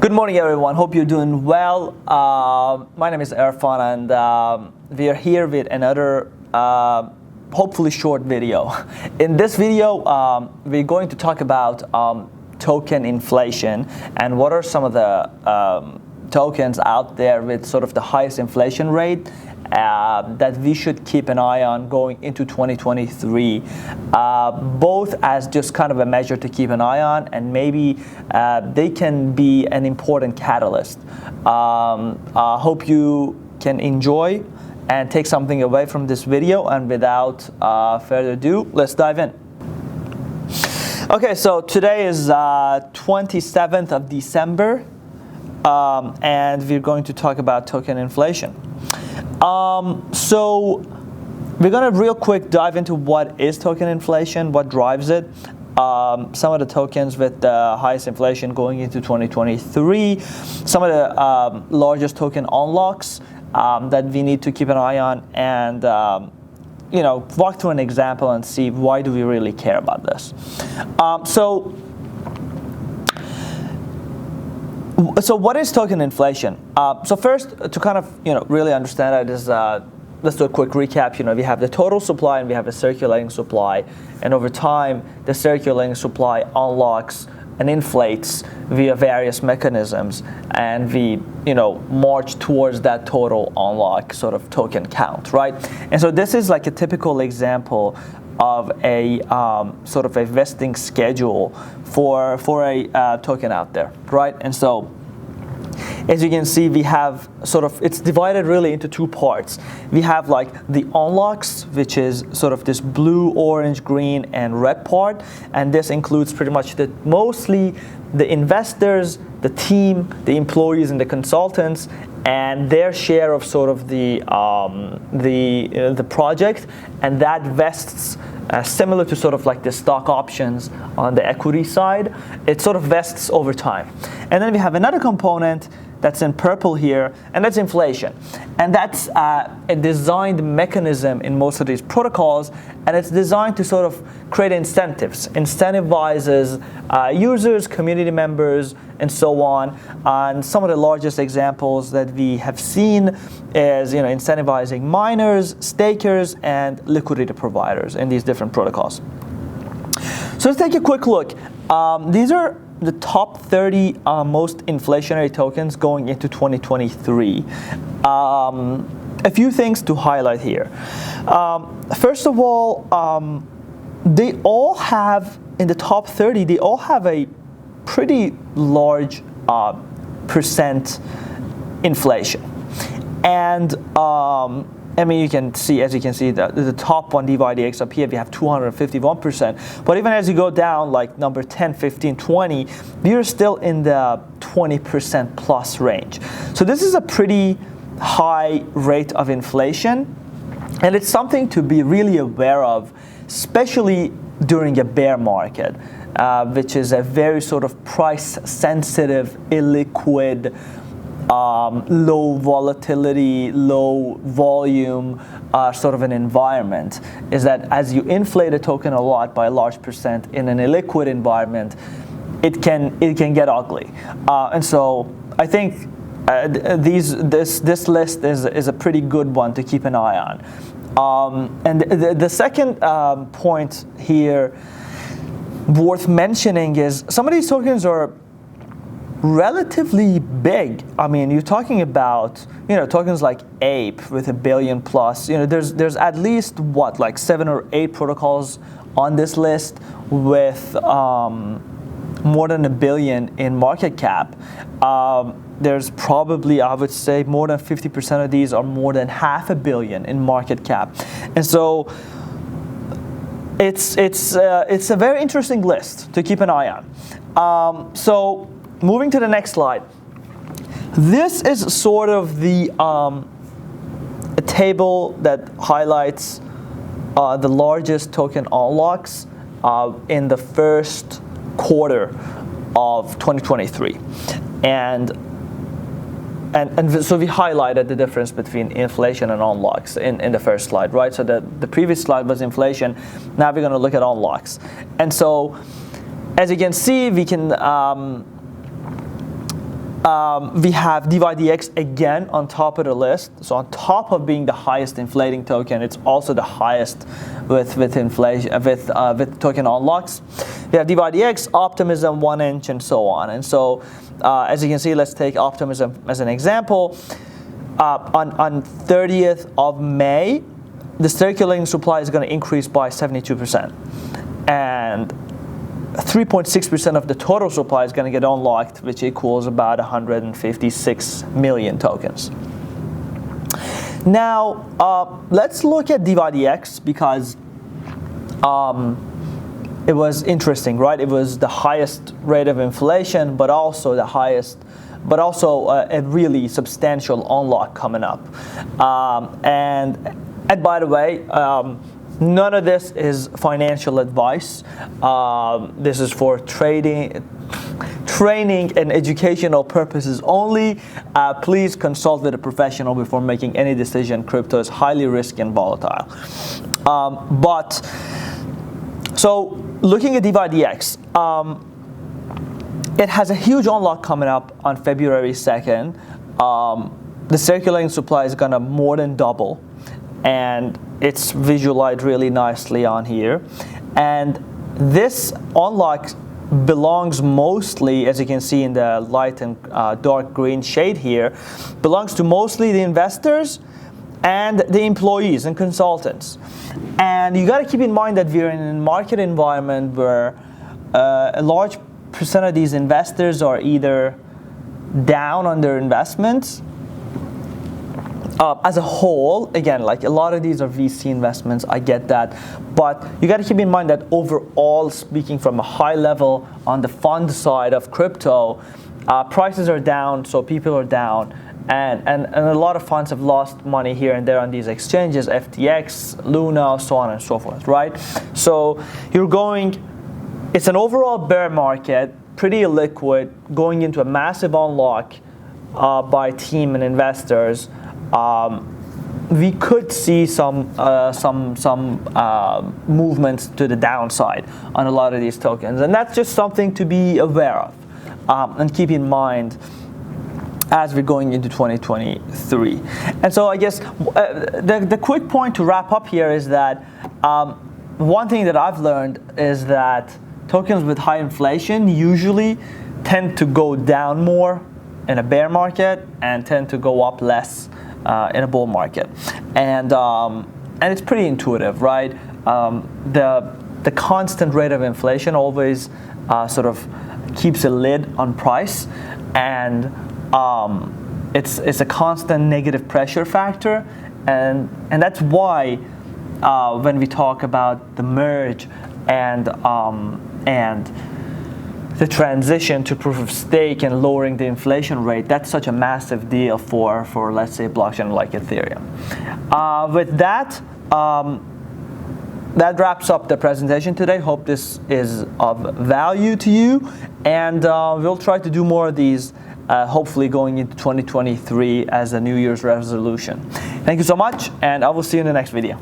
Good morning, everyone. Hope you're doing well. My name is Irfan, and we are here with another hopefully short video. In this video, we're going to talk about token inflation and what are some of the tokens out there with sort of the highest inflation rate that we should keep an eye on going into 2023, both as just kind of a measure to keep an eye on, and maybe they can be an important catalyst. I hope you can enjoy and take something away from this video, and without further ado, let's dive in. Okay, so today is 27th of December, and we're going to talk about token inflation. So we're going to real quick dive into what is token inflation, what drives it, some of the tokens with the highest inflation going into 2023, some of the largest token unlocks that we need to keep an eye on, and walk through an example and see why do we really care about this. So what is token inflation? So first, to kind of really understand it, is let's do a quick recap. We have the total supply and we have the circulating supply, and over time, the circulating supply unlocks and inflates via various mechanisms, and we march towards that total unlock sort of token count, right? And so this is like a typical example of a sort of a vesting schedule for a token out there, right? And so as you can see, we have it's divided really into two parts. We have like the unlocks, which is sort of this blue, orange, green, and red part, and this includes pretty much mostly the investors, the team, the employees, and the consultants, and their share of sort of the project, and that vests similar to sort of like the stock options on the equity side. It sort of vests over time. And then we have another component that's in purple here, and that's inflation. And that's a designed mechanism in most of these protocols, and it's designed to sort of create incentives, incentivizes users, community members, and so on. And some of the largest examples that we have seen is incentivizing miners, stakers, and liquidity providers in these different protocols. So let's take a quick look. These are the top 30 most inflationary tokens going into 2023. A few things to highlight here. First of all, they all have, in the top 30, they all have a pretty large percent inflation. And you can see, as you can see, the top one, DYDX up here, we have 251%. But even as you go down, like number 10, 15, 20, we're still in the 20% plus range. So this is a pretty high rate of inflation, and it's something to be really aware of, especially during a bear market, which is a very sort of price-sensitive, illiquid, low volatility, low volume sort of an environment. Is that as you inflate a token a lot by a large percent in an illiquid environment, it can get ugly. And so I think this list is a pretty good one to keep an eye on. And the second point here worth mentioning is some of these tokens are relatively big. You're talking about tokens like Ape with $1 billion plus. There's at least like 7 or 8 protocols on this list with more than $1 billion in market cap. There's probably, I would say, more than 50% of these are more than $500 million in market cap, and so it's a very interesting list to keep an eye on. So moving to the next slide. This is sort of the a table that highlights the largest token unlocks in the first quarter of 2023, and so we highlighted the difference between inflation and unlocks in the first slide, right? So the previous slide was inflation. Now we're going to look at unlocks, and so as you can see, we can We have DYDX again on top of the list. So on top of being the highest inflating token, it's also the highest with inflation with token unlocks. We have DYDX, Optimism, 1inch, and so on. And so as you can see, let's take Optimism as an example. On 30th of May, the circulating supply is going to increase by 72%, and 3.6% of the total supply is going to get unlocked, which equals about 156 million tokens. Now, let's look at DYDX because it was interesting, right? It was the highest rate of inflation, but also a really substantial unlock coming up. And by the way, none of this is financial advice. This is for training and educational purposes only. Please consult with a professional before making any decision. Crypto is highly risky and volatile. So looking at DYDX, it has a huge unlock coming up on February 2nd. The circulating supply is going to more than double, and it's visualized really nicely on here. And this unlock belongs mostly, as you can see in the light and dark green shade here, belongs to mostly the investors and the employees and consultants. And you got to keep in mind that we're in a market environment where a large percent of these investors are either down on their investments as a whole. Again, like a lot of these are VC investments, I get that, but you got to keep in mind that overall, speaking from a high level on the fund side of crypto, prices are down, so people are down, and a lot of funds have lost money here and there on these exchanges, FTX, Luna, so on and so forth, right? So it's an overall bear market, pretty illiquid, going into a massive unlock by team and investors. We could see some movements to the downside on a lot of these tokens, and that's just something to be aware of and keep in mind as we're going into 2023. And so I guess the quick point to wrap up here is that one thing that I've learned is that tokens with high inflation usually tend to go down more in a bear market and tend to go up less in a bull market, and it's pretty intuitive, right? The constant rate of inflation always sort of keeps a lid on price, and it's a constant negative pressure factor, and that's why when we talk about the merge and the transition to proof of stake and lowering the inflation rate, that's such a massive deal for let's say blockchain like Ethereum. With that, that wraps up the presentation today. Hope this is of value to you, and we'll try to do more of these hopefully going into 2023 as a New Year's resolution. Thank you so much, and I will see you in the next video.